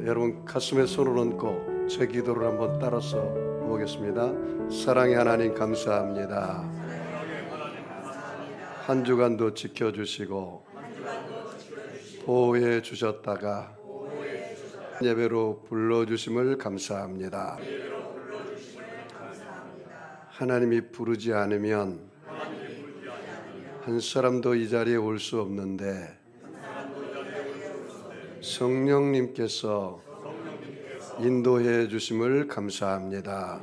여러분 가슴에 손을 얹고 제 기도를 한번 따라서 보겠습니다. 사랑의 하나님 감사합니다. 한 주간도 지켜주시고 보호해 주셨다가 예배로 불러주심을 감사합니다. 하나님이 부르지 않으면 한 사람도 이 자리에 올 수 없는데 성령님께서 인도해 주심을 감사합니다.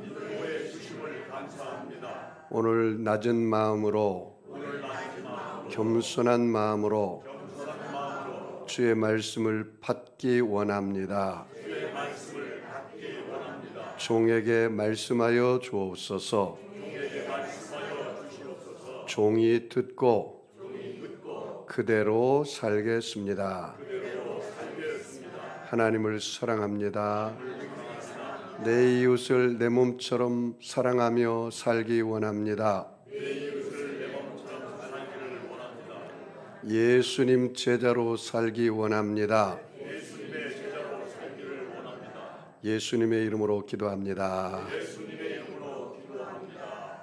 오늘 낮은 마음으로 겸손한 마음으로 주의 말씀을 받기 원합니다. 종에게 말씀하여 주옵소서. 종이 듣고 그대로 살겠습니다. 하나님을 사랑합니다. 내 이웃을 내 몸처럼 사랑하며 살기 원합니다. 예수님 제자로 살기 원합니다. 예수님의 이름으로 기도합니다.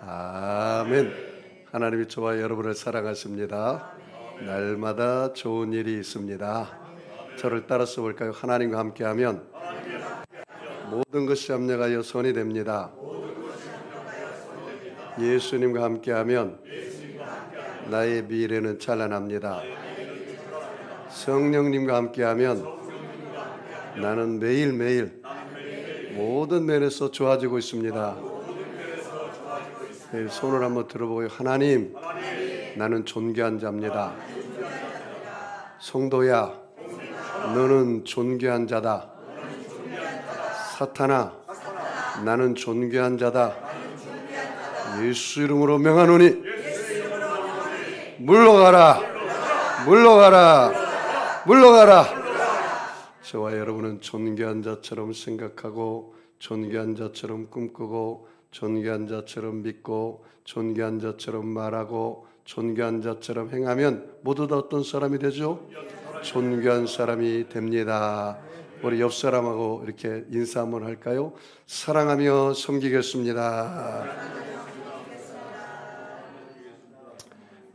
아멘. 하나님이 저와 여러분을 사랑하십니다. 날마다 좋은 일이 있습니다. 저를 따라서 볼까요? 하나님과 함께하면 모든 것이 합력하여 선이 됩니다. 예수님과 함께하면 나의 미래는 찬란합니다. 성령님과 함께하면 나는 매일매일 모든 면에서 좋아지고 있습니다. 손을 한번 들어보고요. 하나님, 나는 존귀한 자입니다. 성도야, 너는 존귀한 자다. 사탄아, 나는 존귀한 자다. 예수 이름으로 명하노니 물러가라, 물러가라, 물러가라. 저와 여러분은 존귀한 자처럼 생각하고 존귀한 자처럼 꿈꾸고 존귀한 자처럼 믿고 존귀한 자처럼 말하고 존귀한 자처럼 행하면 모두 다 어떤 사람이 되죠? 존귀한 사람이 됩니다. 우리 옆 사람하고 이렇게 인사 한번 할까요? 사랑하며 섬기겠습니다.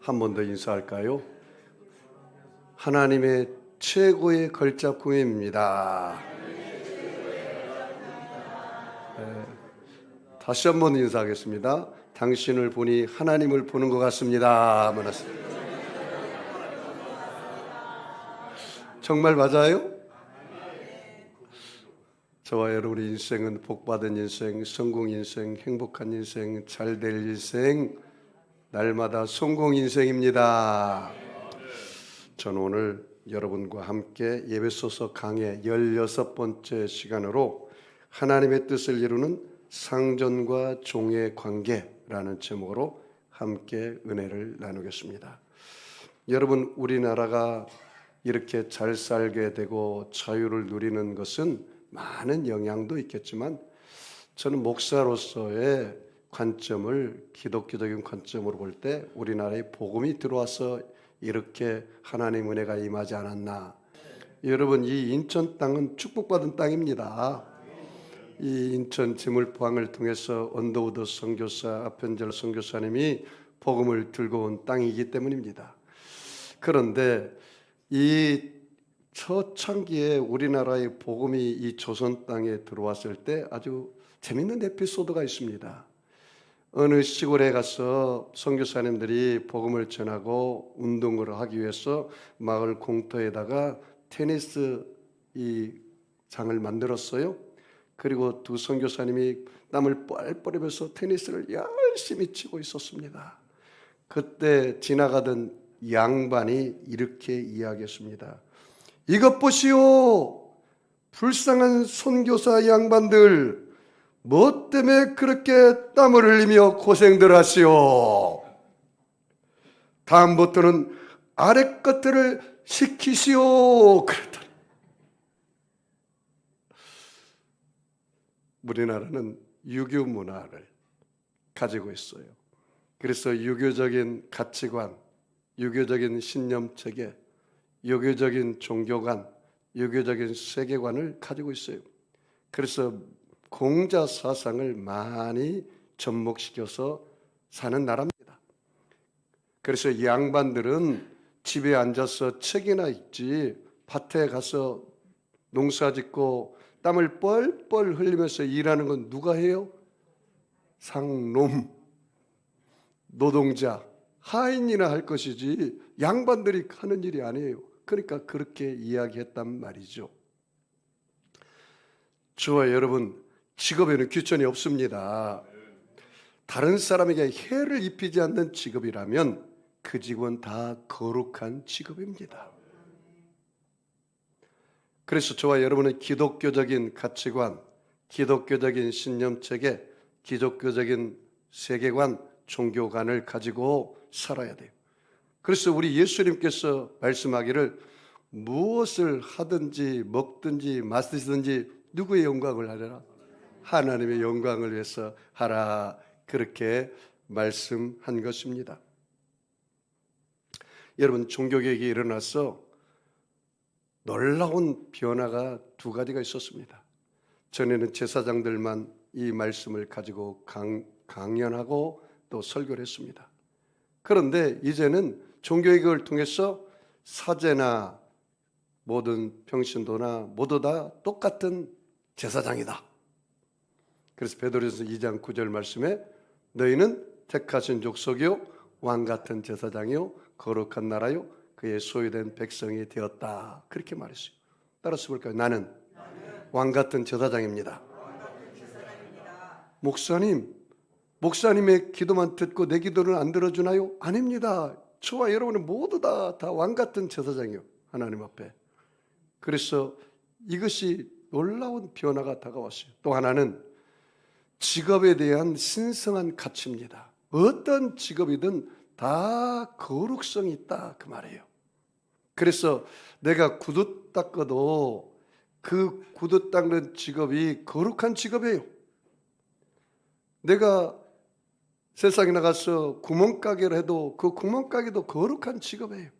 한 번 더 인사할까요? 하나님의 최고의 걸작품입니다. 다시 한 번 인사하겠습니다. 당신을 보니 하나님을 보는 것 같습니다. 정말 맞아요? 저와 여러분의 인생은 복받은 인생, 성공 인생, 행복한 인생, 잘될 인생, 날마다 성공 인생입니다. 저는 오늘 여러분과 함께 예배소서 강의 16번째 시간으로 하나님의 뜻을 이루는 상전과 종의 관계라는 제목으로 함께 은혜를 나누겠습니다. 여러분, 우리나라가 이렇게 잘 살게 되고 자유를 누리는 것은 많은 영향도 있겠지만 저는 목사로서의 관점을 기독교적인 관점으로 볼 때 우리나라에 복음이 들어와서 이렇게 하나님의 은혜가 임하지 않았나. 여러분, 이 인천 땅은 축복받은 땅입니다. 이 인천 지물포항을 통해서 언더우드 선교사, 아펜젤 선교사님이 복음을 들고 온 땅이기 때문입니다. 그런데 이 초창기에 우리나라의 복음이 이 조선 땅에 들어왔을 때 아주 재밌는 에피소드가 있습니다. 어느 시골에 가서 선교사님들이 복음을 전하고 운동을 하기 위해서 마을 공터에다가 테니스 이 장을 만들었어요. 그리고 두 선교사님이 땀을 뻘뻘 흘려서 테니스를 열심히 치고 있었습니다. 그때 지나가던 양반이 이렇게 이야기했습니다. 이것 보시오, 불쌍한 선교사 양반들, 뭐 때문에 그렇게 땀을 흘리며 고생들 하시오? 다음부터는 아래 것들을 시키시오. 그랬더니 우리나라는 유교 문화를 가지고 있어요. 그래서 유교적인 가치관, 유교적인 신념체계, 유교적인 종교관, 유교적인 세계관을 가지고 있어요. 그래서 공자 사상을 많이 접목시켜서 사는 나라입니다. 그래서 이 양반들은 집에 앉아서 책이나 읽지 밭에 가서 농사짓고 땀을 뻘뻘 흘리면서 일하는 건 누가 해요? 상놈, 노동자, 하인이나 할 것이지 양반들이 하는 일이 아니에요. 그러니까 그렇게 이야기했단 말이죠. 저와 여러분, 직업에는 규천이 없습니다. 다른 사람에게 해를 입히지 않는 직업이라면 그 직업은 다 거룩한 직업입니다. 그래서 저와 여러분은 기독교적인 가치관, 기독교적인 신념체계, 기독교적인 세계관, 종교관을 가지고 살아야 돼요. 그래서 우리 예수님께서 말씀하기를 무엇을 하든지 먹든지 마시든지 누구의 영광을 하려라? 하나님의 영광을 위해서 하라. 그렇게 말씀한 것입니다. 여러분, 종교개혁이 일어나서 놀라운 변화가 두 가지가 있었습니다. 전에는 제사장들만 이 말씀을 가지고 강연하고 또 설교를 했습니다. 그런데 이제는 종교개혁을 통해서 사제나 모든 평신도나 모두 다 똑같은 제사장이다. 그래서 베드로전서 2장 9절 말씀에 너희는 택하신 족속이요 왕같은 제사장이요 거룩한 나라요 그의 소유된 백성이 되었다. 그렇게 말했어요. 따라서 볼까요? 나는 왕같은 제사장입니다. 목사님의 기도만 듣고 내 기도를 안 들어주나요? 아닙니다. 저와 여러분은 모두 다 왕같은 제사장이요 하나님 앞에. 그래서 이것이 놀라운 변화가 다가왔어요. 또 하나는 직업에 대한 신성한 가치입니다. 어떤 직업이든 다 거룩성이 있다 그 말이에요. 그래서 내가 구두 닦아도 그 구두 닦는 직업이 거룩한 직업이에요. 내가 세상에 나가서 구멍가게를 해도 그 구멍가게도 거룩한 직업이에요.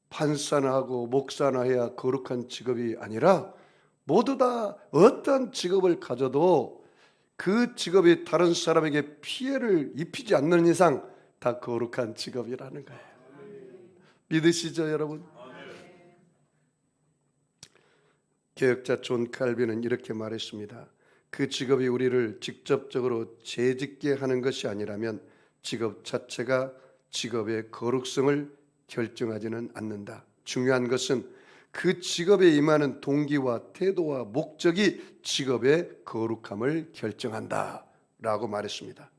판사나 하고 목사나 해야 거룩한 직업이 아니라 모두 다 어떤 직업을 가져도 그 직업이 다른 사람에게 피해를 입히지 않는 이상 다 거룩한 직업이라는 거예요. 믿으시죠, 여러분? 개혁자 존 칼빈은 이렇게 말했습니다. 그 직업이 우리를 직접적으로 재짓게 하는 것이 아니라면 직업 자체가 직업의 거룩성을 결정하지는 않는다. 중요한 것은 그 직업에 임하는 동기와 태도와 목적이 직업의 거룩함을 결정한다 라고 말했습니다.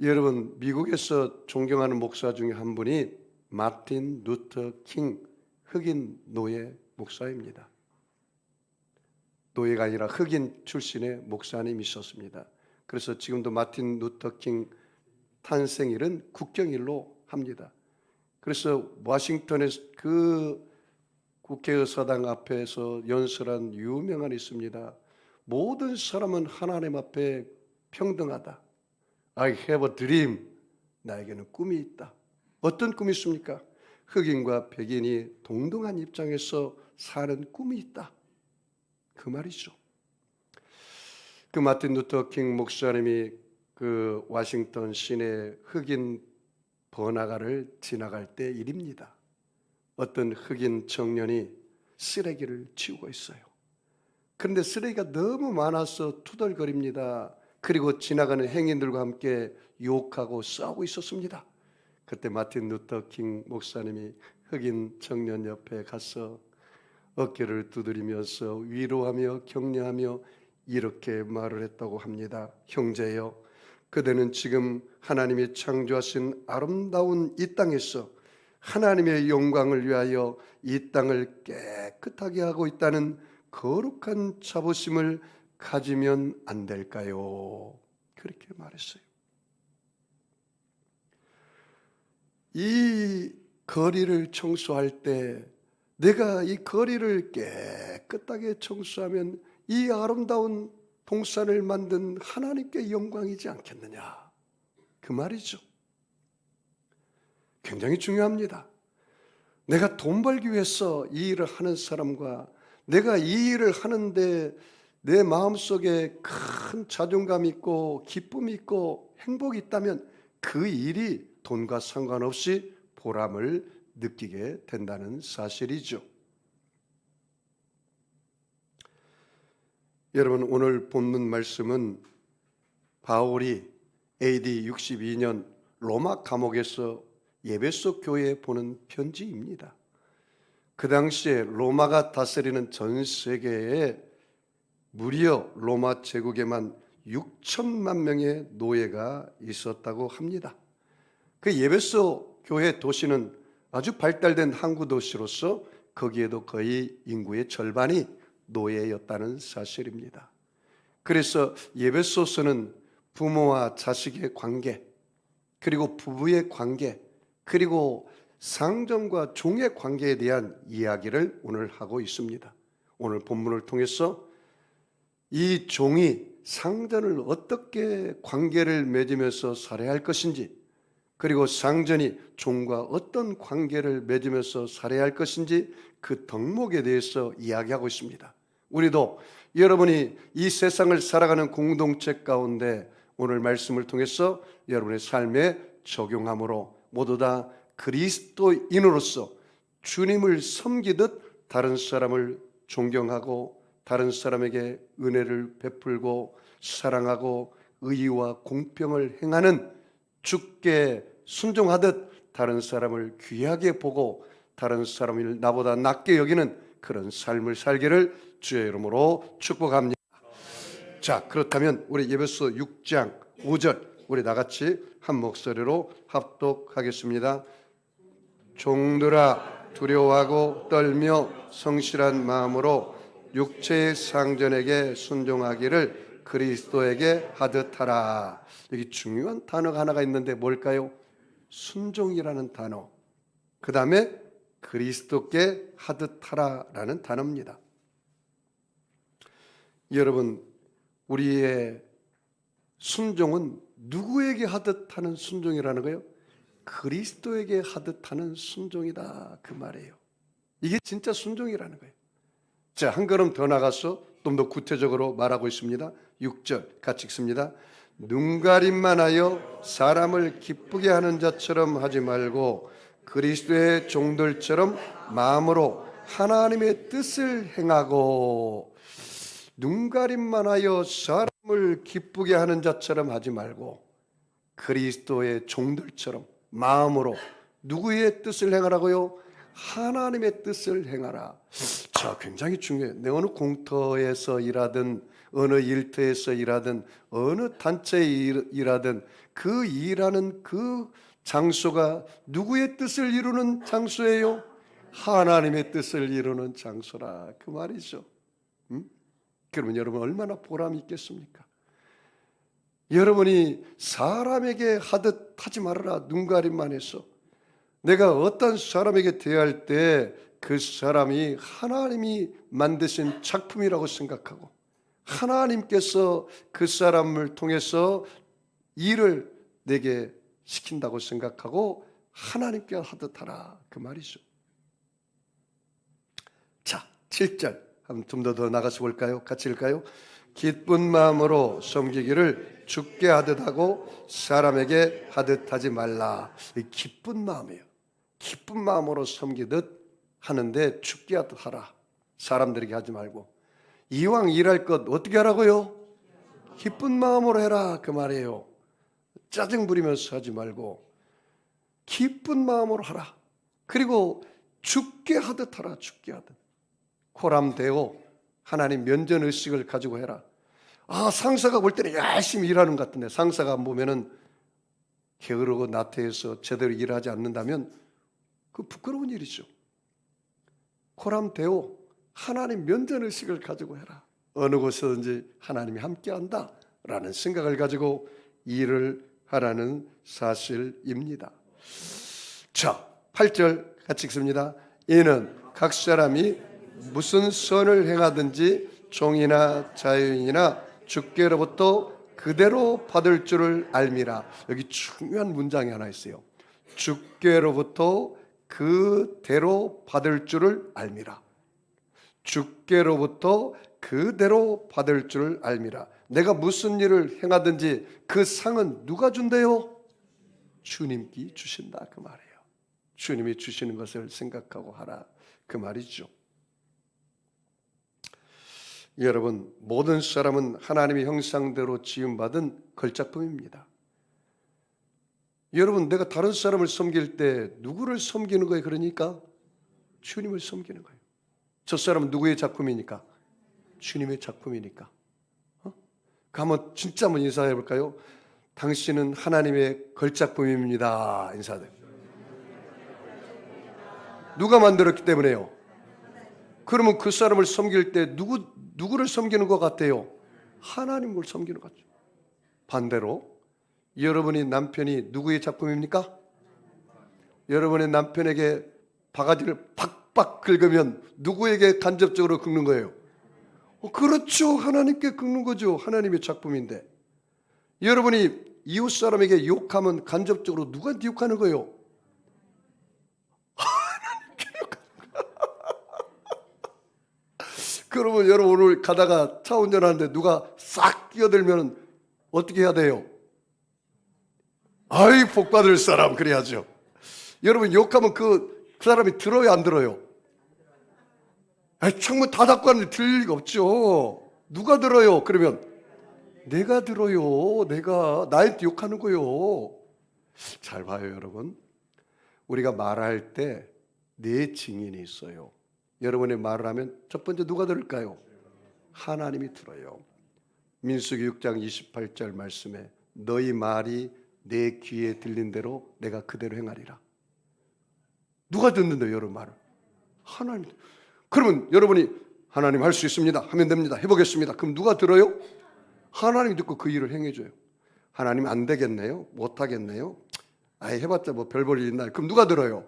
여러분, 미국에서 존경하는 목사 중에 한 분이 마틴 루터 킹 흑인 노예 목사입니다. 노예가 아니라 흑인 출신의 목사님이 있었습니다. 그래서 지금도 마틴 루터 킹 탄생일은 국경일로 합니다. 그래서 워싱턴에서 그 국회의사당 앞에서 연설한 유명한 있습니다. 모든 사람은 하나님 앞에 평등하다. I have a dream. 나에게는 꿈이 있다. 어떤 꿈이 있습니까? 흑인과 백인이 동등한 입장에서 사는 꿈이 있다. 그 말이죠. 그 마틴 루터 킹 목사님이 그 워싱턴 시내 흑인 번화가를 지나갈 때 일입니다. 어떤 흑인 청년이 쓰레기를 치우고 있어요. 그런데 쓰레기가 너무 많아서 투덜거립니다. 그리고 지나가는 행인들과 함께 욕하고 싸우고 있었습니다. 그때 마틴 루터 킹 목사님이 흑인 청년 옆에 가서 어깨를 두드리면서 위로하며 격려하며 이렇게 말을 했다고 합니다. 형제여, 그대는 지금 하나님이 창조하신 아름다운 이 땅에서 하나님의 영광을 위하여 이 땅을 깨끗하게 하고 있다는 거룩한 자부심을 가지면 안 될까요? 그렇게 말했어요. 이 거리를 청소할 때 내가 이 거리를 깨끗하게 청소하면 이 아름다운 동산을 만든 하나님께 영광이지 않겠느냐. 그 말이죠. 굉장히 중요합니다. 내가 돈 벌기 위해서 이 일을 하는 사람과 내가 이 일을 하는데 내 마음속에 큰 자존감이 있고 기쁨이 있고 행복이 있다면 그 일이 돈과 상관없이 보람을 느끼게 된다는 사실이죠. 여러분, 오늘 본문 말씀은 바울이 AD 62년 로마 감옥에서 에베소 교회에 보낸 편지입니다. 그 당시에 로마가 다스리는 전 세계에 무려 로마 제국에만 6천만 명의 노예가 있었다고 합니다. 그 에베소 교회 도시는 아주 발달된 항구 도시로서 거기에도 거의 인구의 절반이 노예였다는 사실입니다. 그래서 에베소서는 부모와 자식의 관계, 그리고 부부의 관계, 그리고 상전과 종의 관계에 대한 이야기를 오늘 하고 있습니다. 오늘 본문을 통해서 이 종이 상전을 어떻게 관계를 맺으면서 살아야 할 것인지, 그리고 상전이 종과 어떤 관계를 맺으면서 살아야 할 것인지 그 덕목에 대해서 이야기하고 있습니다. 우리도 여러분이 이 세상을 살아가는 공동체 가운데 오늘 말씀을 통해서 여러분의 삶에 적용함으로 모두 다 그리스도인으로서 주님을 섬기듯 다른 사람을 존경하고 다른 사람에게 은혜를 베풀고 사랑하고 의의와 공평을 행하는, 주께 순종하듯 다른 사람을 귀하게 보고 다른 사람을 나보다 낮게 여기는 그런 삶을 살기를 주의 이름으로 축복합니다. 자, 그렇다면 우리 에베소 6장 5절 우리 나같이 한 목소리로 합독하겠습니다. 종들아, 두려워하고 떨며 성실한 마음으로 육체의 상전에게 순종하기를 그리스도에게 하듯 하라. 여기 중요한 단어가 하나가 있는데 뭘까요? 순종이라는 단어, 그 다음에 그리스도께 하듯 하라라는 단어입니다. 여러분, 우리의 순종은 누구에게 하듯 하는 순종이라는 거예요? 그리스도에게 하듯 하는 순종이다, 그 말이에요. 이게 진짜 순종이라는 거예요. 자, 한 걸음 더 나가서 좀 더 구체적으로 말하고 있습니다. 6절 같이 읽습니다. 눈가림만 하여 사람을 기쁘게 하는 자처럼 하지 말고 그리스도의 종들처럼 마음으로 하나님의 뜻을 행하고, 눈가림만 하여 사람을 기쁘게 하는 자처럼 하지 말고 그리스도의 종들처럼 마음으로 누구의 뜻을 행하라고요? 하나님의 뜻을 행하라. 자, 굉장히 중요해요. 내 어느 공터에서 일하든 어느 일터에서 일하든 어느 단체에 일하든 그 일하는 그 장소가 누구의 뜻을 이루는 장소예요? 하나님의 뜻을 이루는 장소라, 그 말이죠. 그러면 여러분 얼마나 보람이 있겠습니까? 여러분이 사람에게 하듯 하지 말아라, 눈가림만 해서. 내가 어떤 사람에게 대할 때 그 사람이 하나님이 만드신 작품이라고 생각하고 하나님께서 그 사람을 통해서 일을 내게 시킨다고 생각하고 하나님께 하듯 하라, 그 말이죠. 자, 7절 한번 좀 더 나가서 볼까요? 같이 읽을까요? 기쁜 마음으로 섬기기를 주께 하듯 하고 사람에게 하듯 하지 말라. 기쁜 마음이에요. 기쁜 마음으로 섬기듯 하는데 주께 하듯 하라. 사람들에게 하지 말고. 이왕 일할 것 어떻게 하라고요? 기쁜 마음으로 해라, 그 말이에요. 짜증 부리면서 하지 말고 기쁜 마음으로 하라. 그리고 주께 하듯 하라, 주께 하듯. 코람되어 하나님 면전의식을 가지고 해라. 아, 상사가 볼 때는 열심히 일하는 것 같은데 상사가 안 보면은 게으르고 나태해서 제대로 일하지 않는다면 그 부끄러운 일이죠. 코람되어 하나님 면전의식을 가지고 해라. 어느 곳에든지 하나님이 함께한다 라는 생각을 가지고 일을 하라는 사실입니다. 자, 8절 같이 읽습니다. 이는 각 사람이 무슨 선을 행하든지 종이나 자유인이나 주께로부터 그대로 받을 줄을 알미라. 여기 중요한 문장이 하나 있어요. 주께로부터 그대로 받을 줄을 알미라. 주께로부터 그대로 받을 줄을 알미라. 내가 무슨 일을 행하든지 그 상은 누가 준대요? 주님께 주신다 그 말이에요. 주님이 주시는 것을 생각하고 하라 그 말이죠. 여러분, 모든 사람은 하나님의 형상대로 지음받은 걸작품입니다. 여러분, 내가 다른 사람을 섬길 때 누구를 섬기는 거예요? 그러니까 주님을 섬기는 거예요. 저 사람은 누구의 작품이니까? 주님의 작품이니까. 한번 진짜 한번 인사해 볼까요? 당신은 하나님의 걸작품입니다. 인사돼. 누가 만들었기 때문에요? 그러면 그 사람을 섬길 때 누구를 섬기는 것 같아요? 하나님을 섬기는 것 같죠. 반대로 여러분이 남편이 누구의 작품입니까? 여러분의 남편에게 바가지를 팍팍 긁으면 누구에게 간접적으로 긁는 거예요? 그렇죠. 하나님께 긁는 거죠. 하나님의 작품인데. 여러분이 이웃 사람에게 욕하면 간접적으로 누구한테 욕하는 거예요? 하나님께 욕하는 거예요. 그러면 여러분 오늘 가다가 차 운전하는데 누가 싹 끼어들면 어떻게 해야 돼요? 아이 복 받을 사람 그래야죠. 여러분 욕하면 그 사람이 들어요 안 들어요? 창문 다 닫고 하는데 들릴 리가 없죠. 누가 들어요? 그러면 내가 들어요. 내가 나한테 욕하는 거요. 잘 봐요 여러분. 우리가 말할 때 네 증인이 있어요. 여러분의 말을 하면 첫 번째 누가 들을까요? 하나님이 들어요. 민수기 6장 28절 말씀에 너희 말이 내 귀에 들린 대로 내가 그대로 행하리라. 누가 듣는데요 여러분 말을? 하나님. 그러면 여러분이 하나님 할 수 있습니다 하면 됩니다. 해보겠습니다. 그럼 누가 들어요? 하나님이 듣고 그 일을 행해줘요. 하나님 안 되겠네요? 못하겠네요? 아예 해봤자 뭐 별 볼 일 있나요? 그럼 누가 들어요?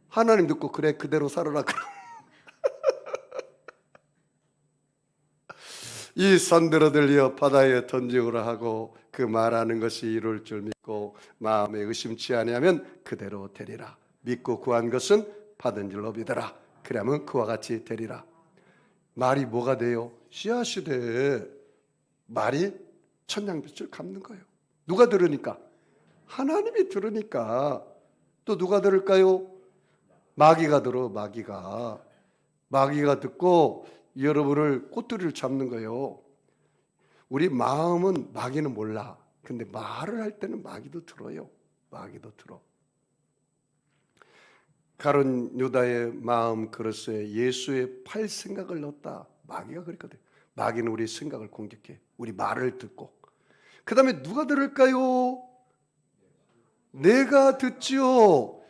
하나님 듣고 그래 그대로 살아라. 이 산대로 들려 바다에 던지오라 하고 그 말하는 것이 이룰 줄 믿고 마음에 의심치 아니하면 그대로 되리라. 믿고 구한 것은 받은 줄로 믿어라. 그러면 그와 같이 되리라. 말이 뭐가 돼요? 씨앗이 돼. 말이 천냥빛을 갚는 거예요. 누가 들으니까? 하나님이 들으니까. 또 누가 들을까요? 마귀가 들어. 마귀가 듣고 여러분을 꼬투리를 잡는 거예요. 우리 마음은 마귀는 몰라. 근데 말을 할 때는 마귀도 들어요. 마귀도 들어. 가룟 유다의 마음 그릇에 예수의 팔 생각을 넣었다. 마귀가 그랬거든. 마귀는 우리 생각을 공격해. 우리 말을 듣고. 그 다음에 누가 들을까요? 내가 듣지요.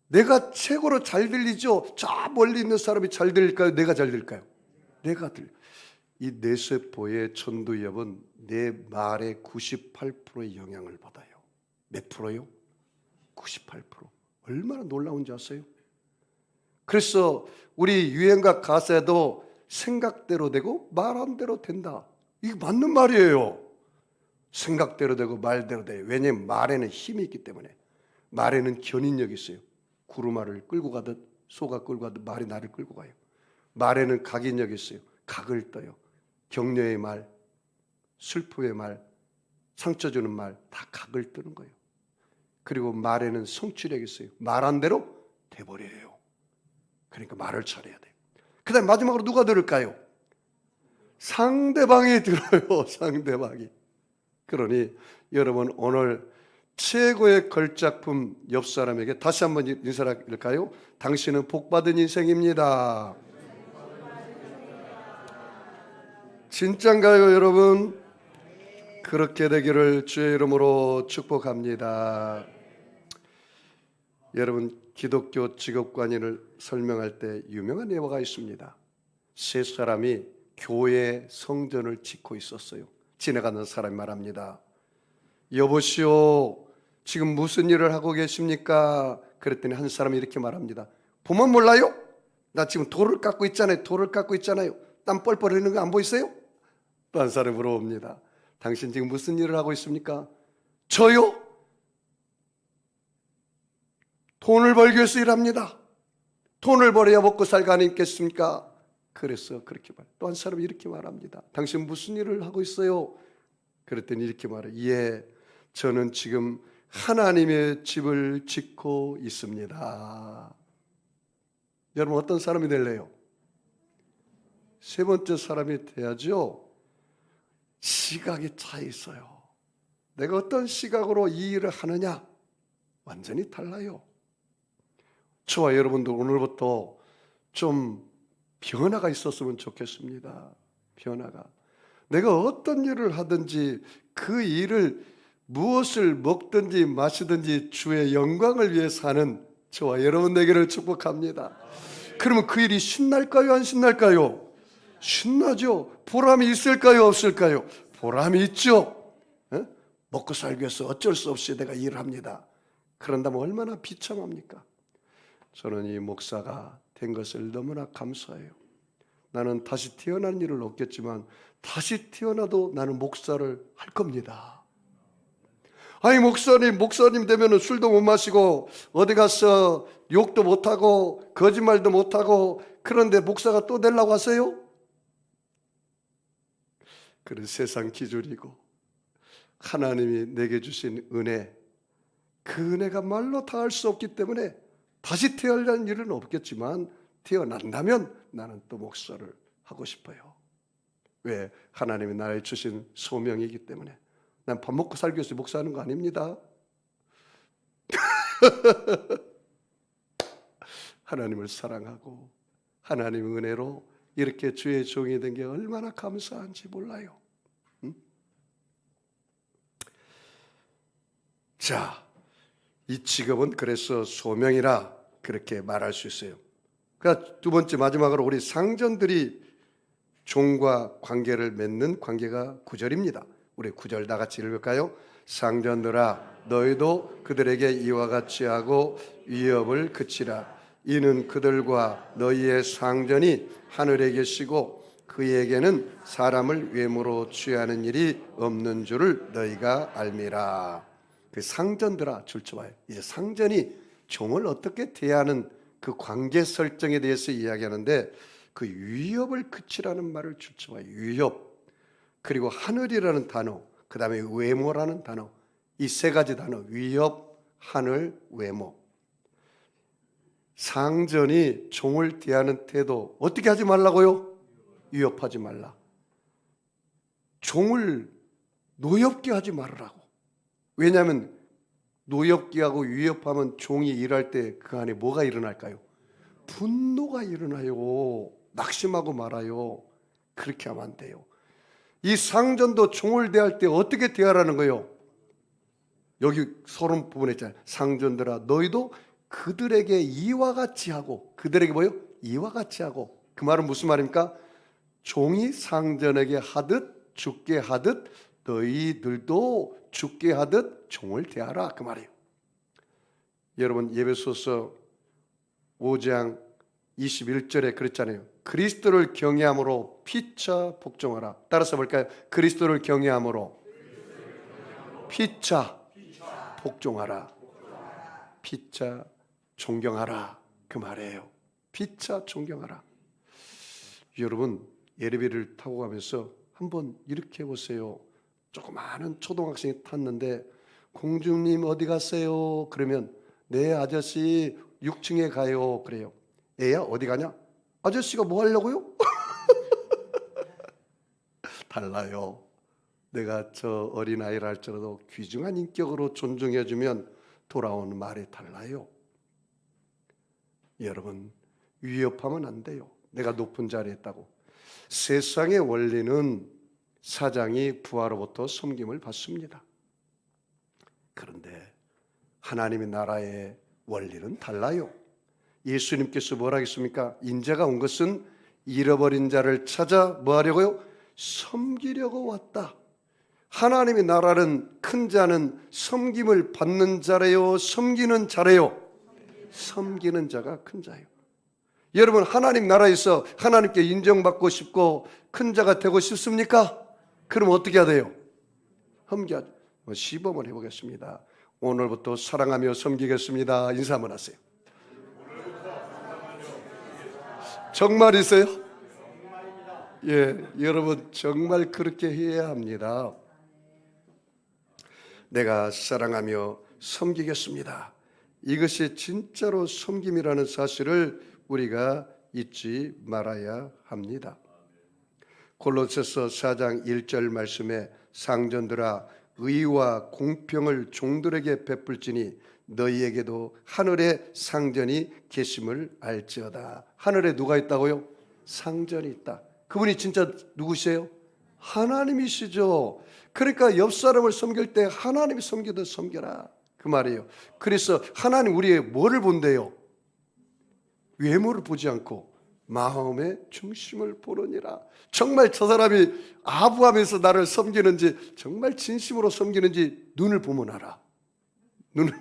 내가 최고로 잘 들리죠. 저 멀리 있는 사람이 잘 들릴까요? 내가 잘 들릴까요? 내가 들려. 이 뇌세포의 전두엽은 내 말의 98%의 영향을 받아요. 몇 프로요? 98%. 얼마나 놀라운지 아세요? 그래서 우리 유행가 가사에도 생각대로 되고 말한 대로 된다. 이게 맞는 말이에요. 생각대로 되고 말대로 돼요. 왜냐하면 말에는 힘이 있기 때문에. 말에는 견인력이 있어요. 구루마를 끌고 가듯 소가 끌고 가듯 말이 나를 끌고 가요. 말에는 각인력이 있어요. 각을 떠요. 격려의 말, 슬픔의 말, 상처 주는 말 다 각을 뜨는 거예요. 그리고 말에는 성취력이 있어요. 말한 대로 돼버려요. 그러니까 말을 잘해야 돼요. 그 다음에 마지막으로 누가 들을까요? 상대방이 들어요. 상대방이. 그러니 여러분 오늘 최고의 걸작품 옆 사람에게 다시 한번 인사할까요? 당신은 복받은 인생입니다. 진짠가요 여러분? 그렇게 되기를 주의 이름으로 축복합니다. 여러분 기독교 직업관인을 설명할 때 유명한 예화가 있습니다. 세 사람이 교회 성전을 짓고 있었어요. 지나가는 사람이 말합니다. 여보시오 지금 무슨 일을 하고 계십니까? 그랬더니 한 사람이 이렇게 말합니다. 보면 몰라요? 나 지금 돌을 깎고 있잖아요. 돌을 깎고 있잖아요. 땀 뻘뻘 흘리는 거 안 보이세요? 또 한 사람이 물어봅니다. 당신 지금 무슨 일을 하고 있습니까? 저요? 돈을 벌기 위해서 일합니다. 돈을 벌어야 먹고 살가 아니겠습니까? 그래서 그렇게 말. 또 한 사람이 이렇게 말합니다. 당신 무슨 일을 하고 있어요? 그랬더니 이렇게 말해요. 예, 저는 지금 하나님의 집을 짓고 있습니다. 여러분 어떤 사람이 될래요? 세 번째 사람이 돼야죠. 시각이 차 있어요. 내가 어떤 시각으로 이 일을 하느냐 완전히 달라요. 저와 여러분도 오늘부터 좀 변화가 있었으면 좋겠습니다. 변화가. 내가 어떤 일을 하든지 그 일을 무엇을 먹든지 마시든지 주의 영광을 위해서 하는 저와 여러분 되기를 축복합니다. 그러면 그 일이 신날까요? 안 신날까요? 신나죠. 보람이 있을까요? 없을까요? 보람이 있죠. 에? 먹고 살기 위해서 어쩔 수 없이 내가 일을 합니다. 그런다면 얼마나 비참합니까? 저는 이 목사가 된 것을 너무나 감사해요. 나는 다시 태어난 일은 없겠지만 다시 태어나도 나는 목사를 할 겁니다. 아니 목사님 되면 술도 못 마시고 어디 가서 욕도 못하고 거짓말도 못하고 그런데 목사가 또 되려고 하세요? 그런 세상 기준이고 하나님이 내게 주신 은혜, 그 은혜가 말로 다 할 수 없기 때문에 다시 태어날 일은 없겠지만 태어난다면 나는 또 목사를 하고 싶어요. 왜? 하나님이 나에게 주신 소명이기 때문에. 난 밥 먹고 살기 위해서 목사하는 거 아닙니다. 하나님을 사랑하고 하나님의 은혜로 이렇게 주의 종이 된 게 얼마나 감사한지 몰라요. 응? 자, 이 직업은 그래서 소명이라 그렇게 말할 수 있어요. 그러니까 두 번째 마지막으로 우리 상전들이 종과 관계를 맺는 관계가 9절입니다. 우리 9절 다 같이 읽을까요? 상전들아 너희도 그들에게 이와 같이 하고 위협을 그치라. 이는 그들과 너희의 상전이 하늘에 계시고 그에게는 사람을 외모로 취하는 일이 없는 줄을 너희가 알미라. 그 상전들아 줄쳐봐요. 이제 상전이 종을 어떻게 대하는 그 관계 설정에 대해서 이야기하는데 그 위협을 그치라는 말을 줄쳐봐요. 위협. 그리고 하늘이라는 단어, 그 다음에 외모라는 단어, 이 세 가지 단어, 위협, 하늘, 외모. 상전이 종을 대하는 태도 어떻게 하지 말라고요? 위협하지 말라. 종을 노엽게 하지 말으라고. 왜냐하면 노엽게 하고 위협하면 종이 일할 때 그 안에 뭐가 일어날까요? 분노가 일어나요. 낙심하고 말아요. 그렇게 하면 안 돼요. 이 상전도 종을 대할 때 어떻게 대하라는 거예요? 여기 서론 부분에 있잖아요. 상전들아 너희도 그들에게 이와 같이 하고, 그들에게 뭐요? 이와 같이 하고. 그 말은 무슨 말입니까? 종이 상전에게 하듯 죽게 하듯 너희들도 죽게 하듯 종을 대하라, 그 말이에요. 여러분 에베소서 5장 21절에 그랬잖아요. 그리스도를 경외함으로 피차 복종하라. 따라서 볼까요? 그리스도를 경외함으로 피차 복종하라. 피차 존경하라, 그 말이에요. 피차 존경하라. 여러분 예레비를 타고 가면서 한번 이렇게 해보세요. 조그마한 초등학생이 탔는데 공주님 어디 가세요? 그러면 네 아저씨 6층에 가요. 그래요. 애야 어디 가냐? 아저씨가 뭐 하려고요? 달라요. 내가 저 어린아이를 할지라도 귀중한 인격으로 존중해주면 돌아오는 말이 달라요. 여러분 위협하면 안 돼요. 내가 높은 자리에 있다고. 세상의 원리는 사장이 부하로부터 섬김을 받습니다. 그런데 하나님의 나라의 원리는 달라요. 예수님께서 뭐라 하겠습니까? 인자가 온 것은 잃어버린 자를 찾아 뭐 하려고요? 섬기려고 왔다. 하나님의 나라는 큰 자는 섬김을 받는 자래요? 섬기는 자래요? 섬기는 자가 큰 자예요. 여러분 하나님 나라에서 하나님께 인정받고 싶고 큰 자가 되고 싶습니까? 그럼 어떻게 해야 돼요? 섬겨야죠. 시범을 해보겠습니다. 오늘부터 사랑하며 섬기겠습니다. 인사 한번 하세요. 정말이세요? 예, 여러분 정말 그렇게 해야 합니다. 내가 사랑하며 섬기겠습니다. 이것이 진짜로 섬김이라는 사실을 우리가 잊지 말아야 합니다. 골로새서 4장 1절 말씀에 상전들아 의와 공평을 종들에게 베풀지니 너희에게도 하늘에 상전이 계심을 알지어다. 하늘에 누가 있다고요? 상전이 있다. 그분이 진짜 누구세요? 하나님이시죠. 그러니까 옆 사람을 섬길 때 하나님이 섬기듯 섬겨라 그 말이에요. 그래서 하나님 우리의 뭐를 본대요? 외모를 보지 않고 마음의 중심을 보느니라. 정말 저 사람이 아부하면서 나를 섬기는지 정말 진심으로 섬기는지 눈을 보면 알아. 눈을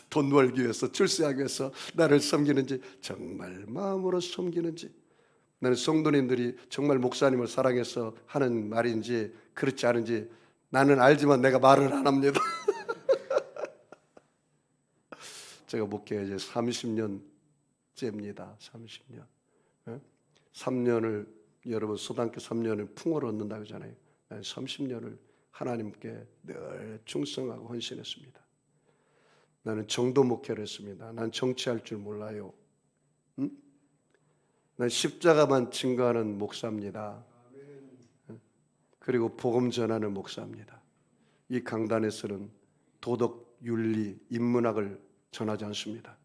돈 벌기 위해서 출세하기 위해서 나를 섬기는지 정말 마음으로 섬기는지. 나는 성도님들이 정말 목사님을 사랑해서 하는 말인지 그렇지 않은지 나는 알지만 내가 말을 안 합니다. 제가 목회 이제 30년째입니다. 30년. 3년을 여러분 소단교 3년을 풍어를 얻는다 그러잖아요. 30년을 하나님께 늘 충성하고 헌신했습니다. 나는 정도 목회를 했습니다. 난 정치할 줄 몰라요. 응? 난 십자가만 증거하는 목사입니다. 그리고 복음 전하는 목사입니다. 이 강단에서는 도덕, 윤리, 인문학을 전하지 않습니다.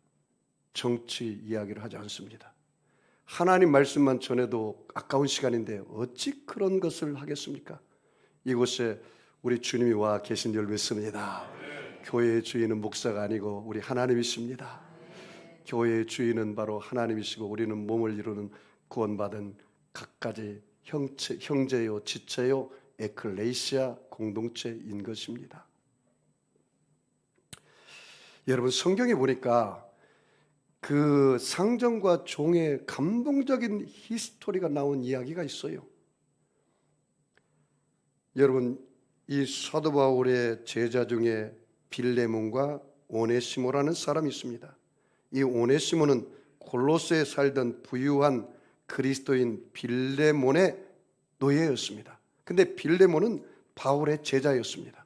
정치 이야기를 하지 않습니다. 하나님 말씀만 전해도 아까운 시간인데 어찌 그런 것을 하겠습니까? 이곳에 우리 주님이 와 계신 줄 믿습니다. 교회의 주인은 목사가 아니고 우리 하나님이십니다. 교회의 주인은 바로 하나님이시고 우리는 몸을 이루는 구원받은 각가지 형제요 지체요 에클레시아 공동체인 것입니다. 여러분 성경에 보니까 그 상전과 종의 감동적인 히스토리가 나온 이야기가 있어요. 여러분 이 사도 바울의 제자 중에 빌레몬과 오네시모라는 사람이 있습니다. 이 오네시모는 골로새에 살던 부유한 그리스도인 빌레몬의 노예였습니다. 근데 빌레몬은 바울의 제자였습니다.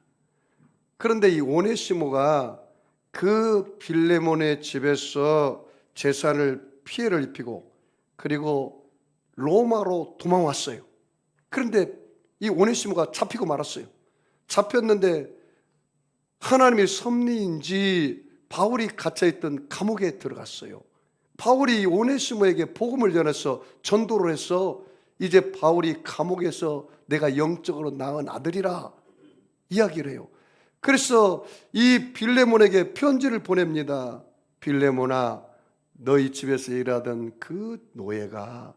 그런데 이 오네시모가 그 빌레몬의 집에서 재산을 피해를 입히고 그리고 로마로 도망왔어요. 그런데 이 오네시모가 잡히고 말았어요. 잡혔는데 하나님의 섭리인지 바울이 갇혀있던 감옥에 들어갔어요. 바울이 오네시모에게 복음을 전해서 전도를 해서 이제 바울이 감옥에서 내가 영적으로 낳은 아들이라 이야기를 해요. 그래서 이 빌레몬에게 편지를 보냅니다. 빌레몬아, 너희 집에서 일하던 그 노예가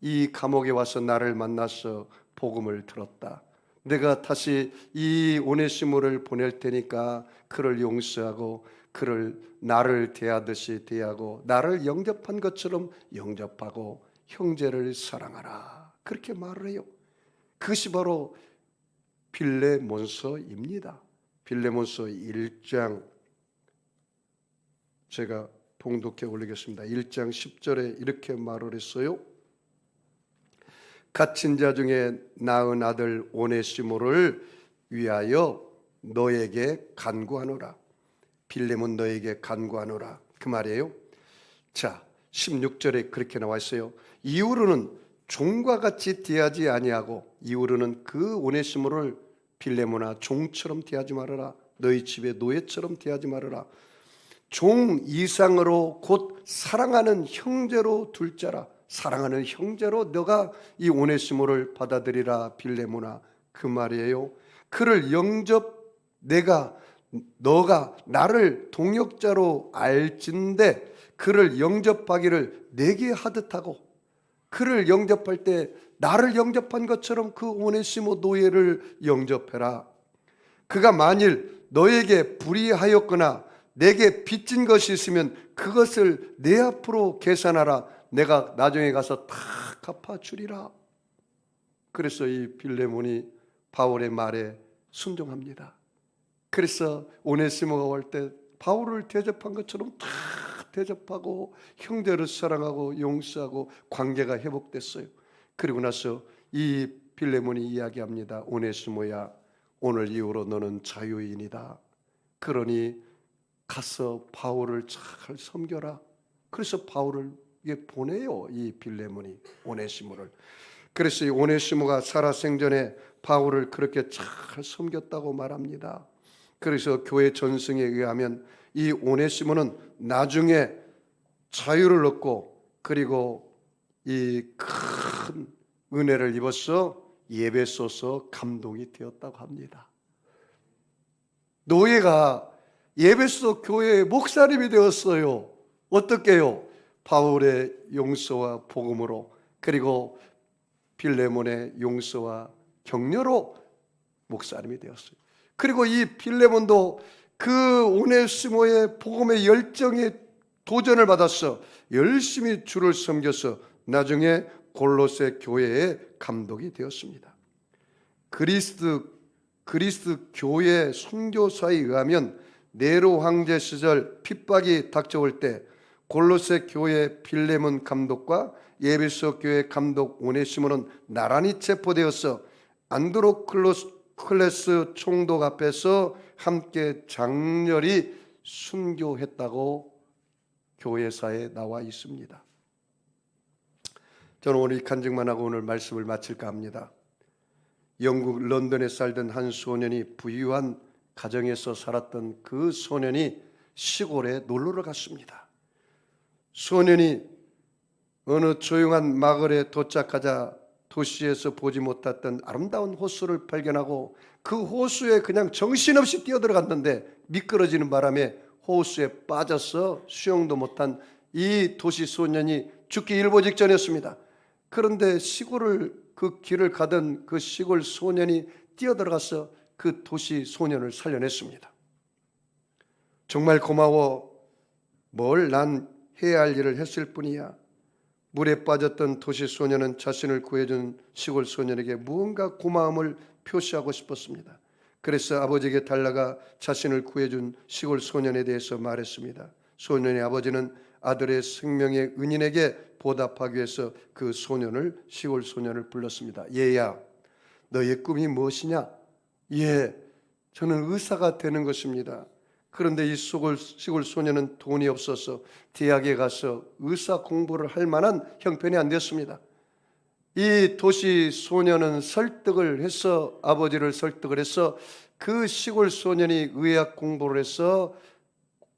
이 감옥에 와서 나를 만나서 복음을 들었다. 내가 다시 이 오네시모를 보낼 테니까 그를 용서하고 그를 나를 대하듯이 대하고 나를 영접한 것처럼 영접하고 형제를 사랑하라. 그렇게 말을 해요. 그것이 바로 빌레몬서입니다. 빌레몬서 1장 제가 봉독해 올리겠습니다. 1장 10절에 이렇게 말을 했어요. 갇힌 자 중에 낳은 아들 오네시모를 위하여 너에게 간구하노라. 빌레몬 너에게 간구하노라. 그 말이에요. 자, 16절에 그렇게 나와 있어요. 이후로는 종과 같이 대하지 아니하고 이후로는 그 오네시모를 빌레몬아 종처럼 대하지 말아라. 너희 집의 노예처럼 대하지 말아라. 종 이상으로 곧 사랑하는 형제로 둘 자라. 사랑하는 형제로 너가 이 오네시모를 받아들이라. 빌레몬아 그 말이에요. 그를 너가 나를 동역자로 알진대 그를 영접하기를 내게 하듯 하고 그를 영접할 때 나를 영접한 것처럼 그 오네시모 노예를 영접해라. 그가 만일 너에게 불의하였거나 내게 빚진 것이 있으면 그것을 내 앞으로 계산하라. 내가 나중에 가서 다 갚아주리라. 그래서 이 빌레몬이 바울의 말에 순종합니다. 그래서 오네시모가 올 때 바울을 대접한 것처럼 다 대접하고 형제를 사랑하고 용서하고 관계가 회복됐어요. 그리고 나서 이 빌레몬이 이야기합니다. 오네시모야, 오늘 이후로 너는 자유인이다. 그러니 가서 바울을 잘 섬겨라. 그래서 바울을 보내요. 이 빌레몬이 오네시모를. 그래서 이 오네시모가 살아생전에 바울을 그렇게 잘 섬겼다고 말합니다. 그래서 교회 전승에 의하면 이 오네시모는 나중에 자유를 얻고 그리고 이 큰 은혜를 입어서 예배소서 감독이 되었다고 합니다. 노예가 예배소 교회의 목사님이 되었어요. 어떻게요? 바울의 용서와 복음으로, 그리고 빌레몬의 용서와 격려로 목사님이 되었어요. 그리고 이 빌레몬도 그 오네시모의 복음의 열정에 도전을 받아서 열심히 주를 섬겨서 나중에 골로새 교회의 감독이 되었습니다. 그리스 교회 선교사에 의하면 네로 황제 시절 핍박이 닥쳐올 때 골로새 교회 빌레몬 감독과 예배소 교회 감독 오네시모는 나란히 체포되어서 안드로클레스 총독 앞에서 함께 장렬히 순교했다고 교회사에 나와 있습니다. 저는 오늘 이 간증만 하고 오늘 말씀을 마칠까 합니다. 영국 런던에 살던 한 소년이 부유한 가정에서 살았던 그 소년이 시골에 놀러를 갔습니다. 소년이 어느 조용한 마을에 도착하자 도시에서 보지 못했던 아름다운 호수를 발견하고 그 호수에 그냥 정신없이 뛰어들어갔는데 미끄러지는 바람에 호수에 빠져서 수영도 못한 이 도시 소년이 죽기 일보 직전이었습니다. 그런데 그 길을 가던 그 시골 소년이 뛰어들어가서 그 도시 소년을 살려냈습니다. 정말 고마워. 뭘 난 해야 할 일을 했을 뿐이야. 물에 빠졌던 도시 소년은 자신을 구해준 시골 소년에게 무언가 고마움을 표시하고 싶었습니다. 그래서 아버지에게 달려가 자신을 구해준 시골 소년에 대해서 말했습니다. 소년의 아버지는 아들의 생명의 은인에게 보답하기 위해서 그 시골 소년을 불렀습니다. 얘야, 너의 꿈이 무엇이냐? 예, 저는 의사가 되는 것입니다. 그런데 이 시골 소년은 돈이 없어서 대학에 가서 의사 공부를 할 만한 형편이 안 됐습니다. 이 도시 소년은 아버지를 설득을 해서 그 시골 소년이 의학 공부를 해서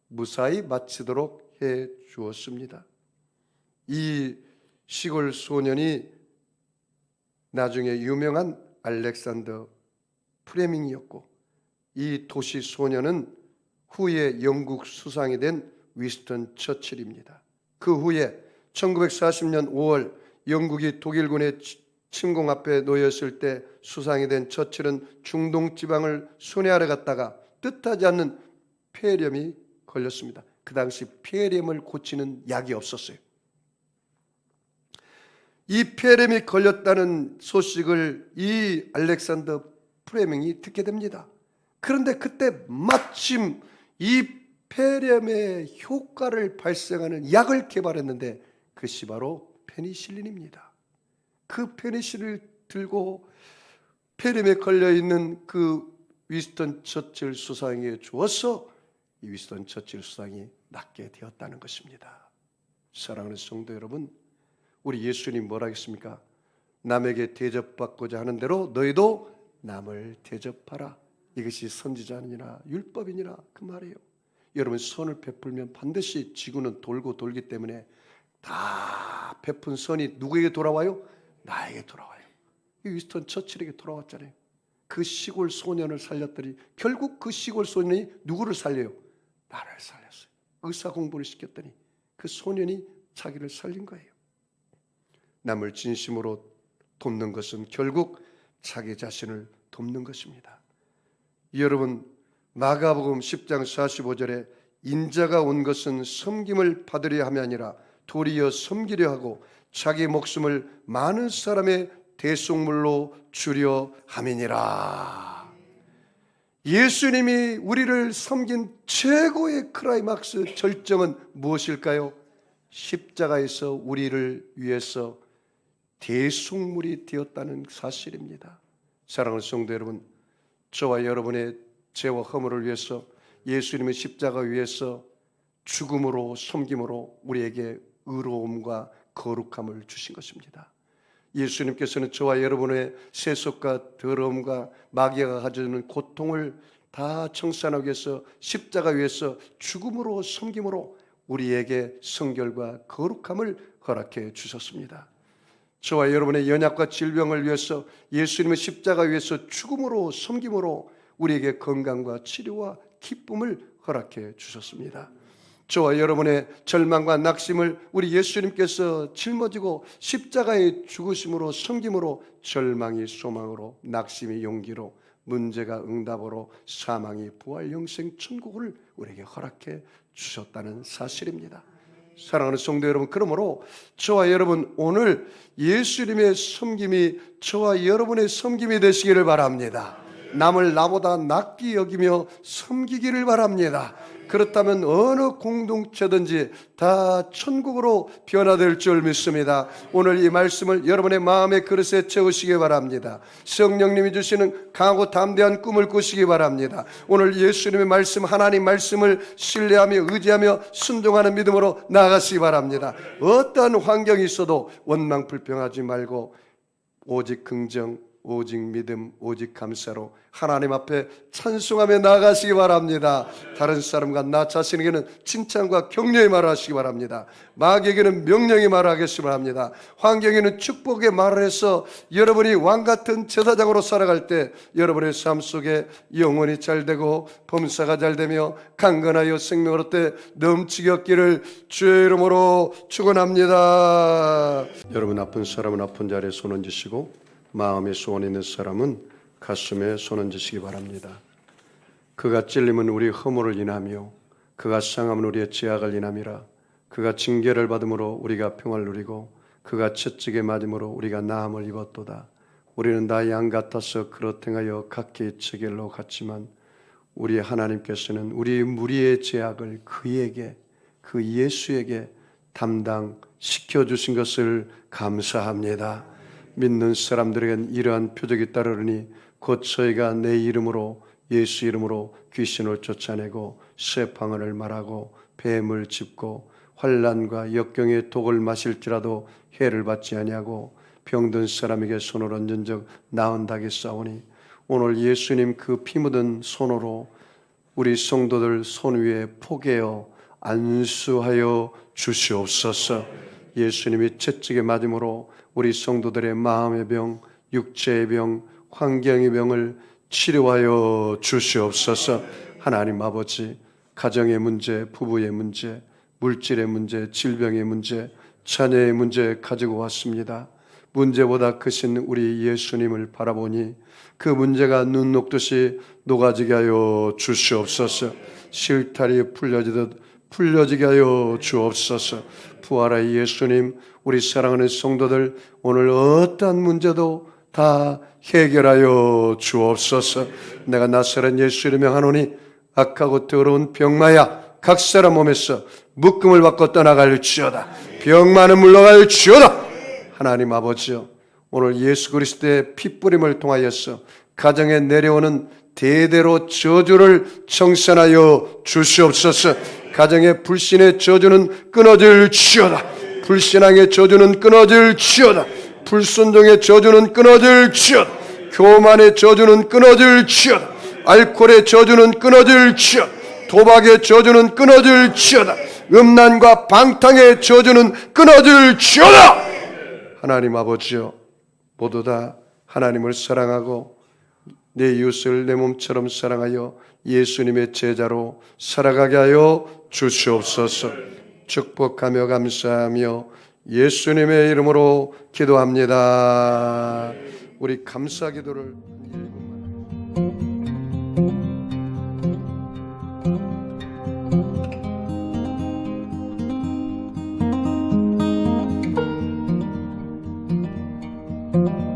무사히 마치도록 해 주었습니다. 이 시골 소년이 나중에 유명한 알렉산더 프레밍이었고, 이 도시 소년은 후에 영국 수상이 된 위스턴 처칠입니다. 그 후에 1940년 5월 영국이 독일군의 침공 앞에 놓였을 때 수상이 된 처칠은 중동 지방을 순회하러 갔다가 뜻하지 않는 폐렴이 걸렸습니다. 그 당시 폐렴을 고치는 약이 없었어요. 이 폐렴이 걸렸다는 소식을 이 알렉산더 프레밍이 듣게 됩니다. 그런데 그때 마침 이 폐렴의 효과를 발생하는 약을 개발했는데 그것이 바로 페니실린입니다. 그 페니실린을 들고 폐렴에 걸려있는 그 위스턴 처칠 수상에게 주어서 이 위스턴 처칠 수상이 낫게 되었다는 것입니다. 사랑하는 성도 여러분, 우리 예수님 뭐라 했습니까? 남에게 대접받고자 하는 대로 너희도 남을 대접하라. 이것이 선지자니라 율법이니라 그 말이에요. 여러분, 선을 베풀면 반드시 지구는 돌고 돌기 때문에 다 베푼 선이 누구에게 돌아와요? 나에게 돌아와요. 이 위스턴 처칠에게 돌아왔잖아요. 그 시골 소년을 살렸더니 결국 그 시골 소년이 누구를 살려요? 나를 살렸어요. 의사 공부를 시켰더니 그 소년이 자기를 살린 거예요. 남을 진심으로 돕는 것은 결국 자기 자신을 돕는 것입니다. 여러분, 마가복음 10장 45절에 인자가 온 것은 섬김을 받으려 함이 아니라 도리어 섬기려 하고 자기 목숨을 많은 사람의 대속물로 주려 함이니라. 예수님이 우리를 섬긴 최고의 클라이막스 절정은 무엇일까요? 십자가에서 우리를 위해서 대속물이 되었다는 사실입니다. 사랑하는 성도 여러분, 저와 여러분의 죄와 허물을 위해서 예수님의 십자가 위에서 죽음으로 섬김으로 우리에게 의로움과 거룩함을 주신 것입니다. 예수님께서는 저와 여러분의 세속과 더러움과 마귀가 가져오는 고통을 다 청산하기 위해서 십자가 위에서 죽음으로 섬김으로 우리에게 성결과 거룩함을 허락해 주셨습니다. 저와 여러분의 연약과 질병을 위해서 예수님의 십자가 위에서 죽음으로 섬김으로 우리에게 건강과 치료와 기쁨을 허락해 주셨습니다. 저와 여러분의 절망과 낙심을 우리 예수님께서 짊어지고 십자가의 죽으심으로 섬김으로 절망이 소망으로, 낙심이 용기로, 문제가 응답으로, 사망이 부활 영생 천국을 우리에게 허락해 주셨다는 사실입니다. 사랑하는 성도 여러분, 그러므로 저와 여러분 오늘 예수님의 섬김이 저와 여러분의 섬김이 되시기를 바랍니다. 남을 나보다 낫게 여기며 섬기기를 바랍니다. 그렇다면 어느 공동체든지 다 천국으로 변화될 줄 믿습니다. 오늘 이 말씀을 여러분의 마음의 그릇에 채우시기 바랍니다. 성령님이 주시는 강하고 담대한 꿈을 꾸시기 바랍니다. 오늘 예수님의 말씀, 하나님 말씀을 신뢰하며 의지하며 순종하는 믿음으로 나아가시기 바랍니다. 어떠한 환경이 있어도 원망 불평하지 말고 오직 긍정, 오직 믿음, 오직 감사로 하나님 앞에 찬송하며 나아가시기 바랍니다. 다른 사람과 나 자신에게는 칭찬과 격려의 말을 하시기 바랍니다. 마귀에게는 명령의 말을 하시기 바랍니다. 환경에는 축복의 말을 해서 여러분이 왕같은 제사장으로 살아갈 때 여러분의 삶 속에 영혼이 잘되고 범사가 잘되며 강건하여 생명을 얻되 넘치게 얻기를 주의 이름으로 축원합니다. 여러분 아픈 사람은 아픈 자리에 손 얹으시고 마음에 소원 있는 사람은 가슴에 손 얹으시기 바랍니다. 그가 찔림은 우리 허물을 인하며 그가 상함은 우리의 죄악을 인함이라. 그가 징계를 받음으로 우리가 평화를 누리고 그가 채찍에 맞음으로 우리가 나음을 입었도다. 우리는 다 양 같아서 그릇 행하여 각기 제길로 갔지만 우리 하나님께서는 우리 무리의 죄악을 그에게, 그 예수에게 담당시켜 주신 것을 감사합니다. 믿는 사람들에겐 이러한 표적이 따르니 곧 저희가 내 이름으로, 예수 이름으로 귀신을 쫓아내고 쇠방언을 말하고 뱀을 짚고 환난과 역경의 독을 마실지라도 해를 받지 아니하고 병든 사람에게 손을 얹은 적 나은다겠사오니 오늘 예수님 그 피 묻은 손으로 우리 성도들 손 위에 포개어 안수하여 주시옵소서. 예수님이 채찍에 맞음으로 우리 성도들의 마음의 병, 육체의 병, 환경의 병을 치료하여 주시옵소서. 하나님 아버지, 가정의 문제, 부부의 문제, 물질의 문제, 질병의 문제, 자녀의 문제 가지고 왔습니다. 문제보다 크신 우리 예수님을 바라보니 그 문제가 눈 녹듯이 녹아지게 하여 주시옵소서. 실타리 풀려지듯 풀려지게 하여 주옵소서. 부활의 예수님, 우리 사랑하는 성도들 오늘 어떠한 문제도 다 해결하여 주옵소서. 내가 나사렛 예수 이름에 하노니 악하고 더러운 병마야 각 사람 몸에서 묶음을 받고 떠나갈지어다. 병마는 물러갈지어다. 하나님 아버지여, 오늘 예수 그리스도의 핏뿌림을 통하여서 가정에 내려오는 대대로 저주를 청산하여 주시옵소서. 가정의 불신의 저주는 끊어질지어다. 불신앙의 저주는 끊어질지어다. 불순종의 저주는 끊어질지어다. 교만의 저주는 끊어질지어다. 알코올의 저주는 끊어질지어다. 도박의 저주는 끊어질지어다. 음란과 방탕의 저주는 끊어질지어다. 하나님 아버지여, 모두 다 하나님을 사랑하고 내 이웃을 내 몸처럼 사랑하여 예수님의 제자로 살아가게 하여 주시옵소서. 축복하며 감사하며 예수님의 이름으로 기도합니다. 우리 감사 기도를 주